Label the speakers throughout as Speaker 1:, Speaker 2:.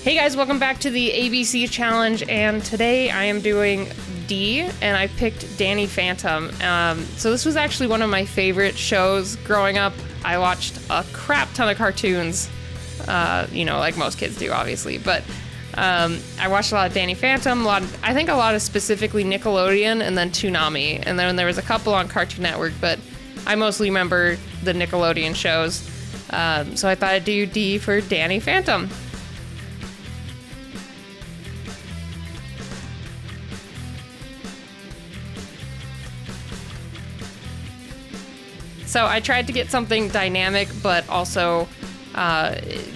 Speaker 1: Hey guys, welcome back to the ABC Challenge, and today I am doing D, and I picked Danny Phantom. So this was actually one of my favorite shows growing up. I watched a crap ton of cartoons, like most kids do, obviously, but I watched a lot of Danny Phantom, I think a lot of specifically Nickelodeon, and then Toonami, and then there was a couple on Cartoon Network, but I mostly remember the Nickelodeon shows. So I thought I'd do D for Danny Phantom. So I tried to get something dynamic, but also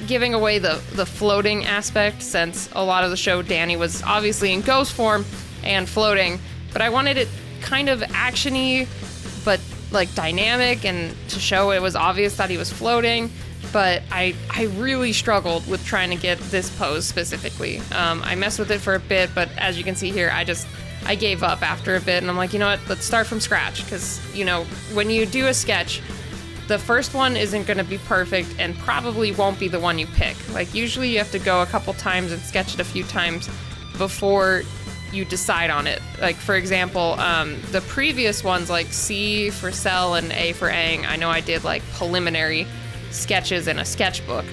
Speaker 1: giving away the floating aspect, since a lot of the show Danny was obviously in ghost form and floating, but I wanted it kind of actiony, but like dynamic, and to show it was obvious that he was floating. But I really struggled with trying to get this pose specifically. I messed with it for a bit, but as you can see here, I gave up after a bit, and I'm like, you know what, let's start from scratch, because, when you do a sketch, the first one isn't going to be perfect and probably won't be the one you pick. Like, usually you have to go a couple times and sketch it a few times before you decide on it. Like, for example, the previous ones, like C for Cell and A for Aang, I know I did, like, preliminary sketches in a sketchbook,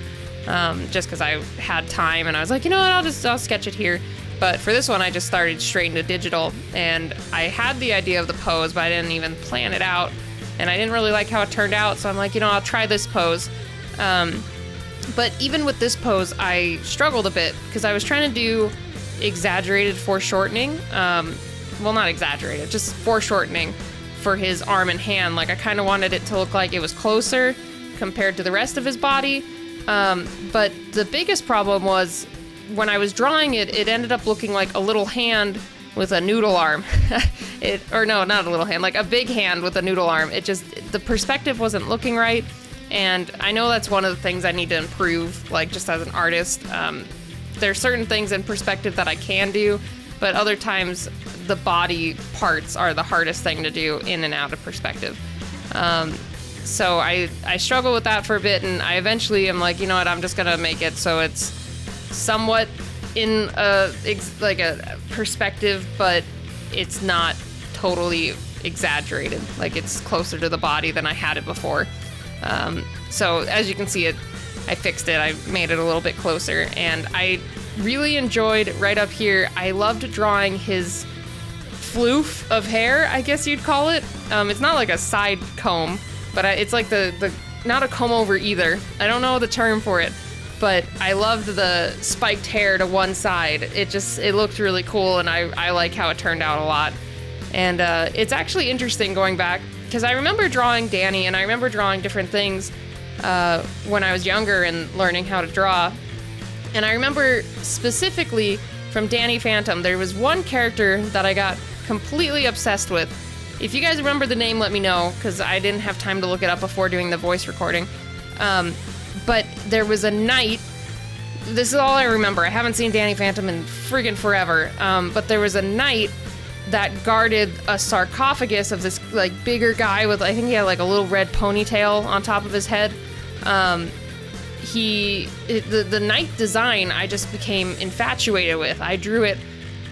Speaker 1: just because I had time, and I was like, you know what, I'll sketch it here. But for this one, I just started straight into digital, and I had the idea of the pose, but I didn't even plan it out, and I didn't really like how it turned out, so I'm like, I'll try this pose. But even with this pose, I struggled a bit, because I was trying to do exaggerated foreshortening. Well, not exaggerated, just foreshortening for his arm and hand. Like, I kind of wanted it to look like it was closer compared to the rest of his body. But the biggest problem was, when I was drawing it, it ended up looking like a little hand with a noodle arm. No, not a little hand, like a big hand with a noodle arm. The perspective wasn't looking right, and I know that's one of the things I need to improve, like, just as an artist. There's certain things in perspective that I can do, but other times the body parts are the hardest thing to do in and out of perspective. So I struggle with that for a bit, and I eventually am like, you know what, I'm just gonna make it so it's somewhat in a perspective, but it's not totally exaggerated. Like, it's closer to the body than I had it before. So as you can see, I fixed it. I made it a little bit closer, and I really enjoyed right up here. I loved drawing his floof of hair, I guess you'd call it. It's not like a side comb, but it's like the not a comb over either. I don't know the term for it. But I loved the spiked hair to one side. It looked really cool, and I like how it turned out a lot. And it's actually interesting going back, because I remember drawing Danny, and I remember drawing different things when I was younger and learning how to draw. And I remember specifically from Danny Phantom, there was one character that I got completely obsessed with. If you guys remember the name, let me know, because I didn't have time to look it up before doing the voice recording. But there was a knight. This is all I remember. I haven't seen Danny Phantom in friggin' forever. But there was a knight that guarded a sarcophagus of this, like, bigger guy with, I think he had, like, a little red ponytail on top of his head. The knight design I just became infatuated with. I drew it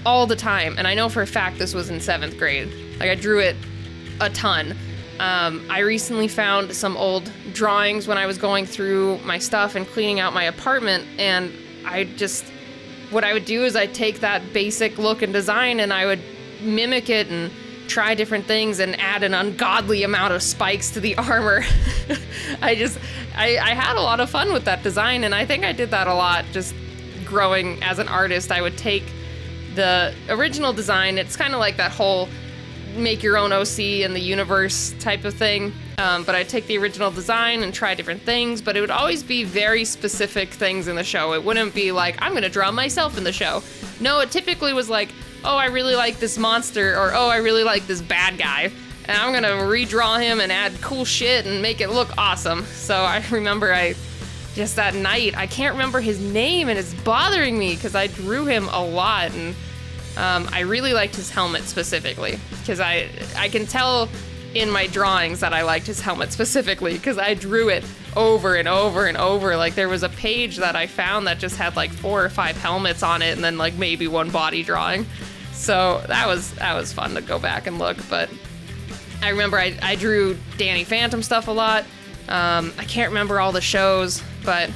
Speaker 1: all the time. And I know for a fact this was in 7th grade. Like, I drew it a ton. I recently found some old drawings when I was going through my stuff and cleaning out my apartment, and what I would do is I'd take that basic look and design, and I would mimic it and try different things and add an ungodly amount of spikes to the armor. I had a lot of fun with that design, and I think I did that a lot just growing as an artist. I would take the original design. It's kind of like that whole make your own OC in the universe type of thing. But I'd take the original design and try different things, but it would always be very specific things in the show. It wouldn't be like, I'm going to draw myself in the show. No, it typically was like, oh, I really like this monster, or oh, I really like this bad guy, and I'm going to redraw him and add cool shit and make it look awesome. So I remember that night, I can't remember his name, and it's bothering me because I drew him a lot, and I really liked his helmet specifically, because I can tell in my drawings that I liked his helmet specifically, because I drew it over and over and over. Like, there was a page that I found that just had like 4 or 5 helmets on it and then like maybe 1 body drawing. So that was fun to go back and look. But I remember I drew Danny Phantom stuff a lot. I can't remember all the shows, but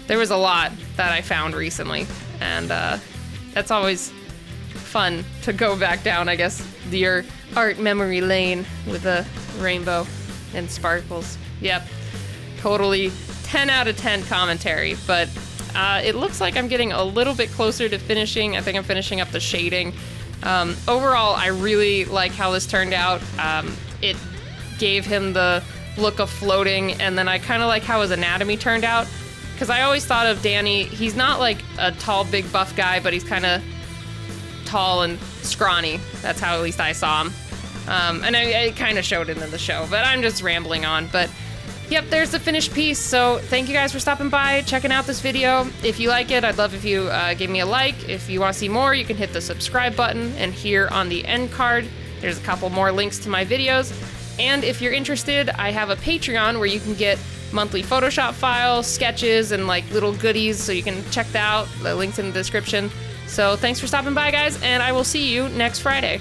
Speaker 1: there was a lot that I found recently. And that's always fun to go back down, I guess, your art memory lane with a rainbow and sparkles. Yep, totally 10 out of 10 commentary, but it looks like I'm getting a little bit closer to finishing. I think I'm finishing up the shading. Overall, I really like how this turned out. It gave him the look of floating, and then I kind of like how his anatomy turned out, because I always thought of Danny, he's not like a tall, big, buff guy, but he's kind of tall and scrawny. That's how at least I saw him. And I kind of showed it in the show, but I'm just rambling on. But yep, there's the finished piece. So thank you guys for stopping by, checking out this video. If you like it, I'd love if you give me a like. If you want to see more, you can hit the subscribe button, and here on the end card, there's a couple more links to my videos. And if you're interested, I have a Patreon where you can get monthly Photoshop files, sketches, and like little goodies, so you can check that out. The link's in the description. So thanks for stopping by, guys, and I will see you next Friday.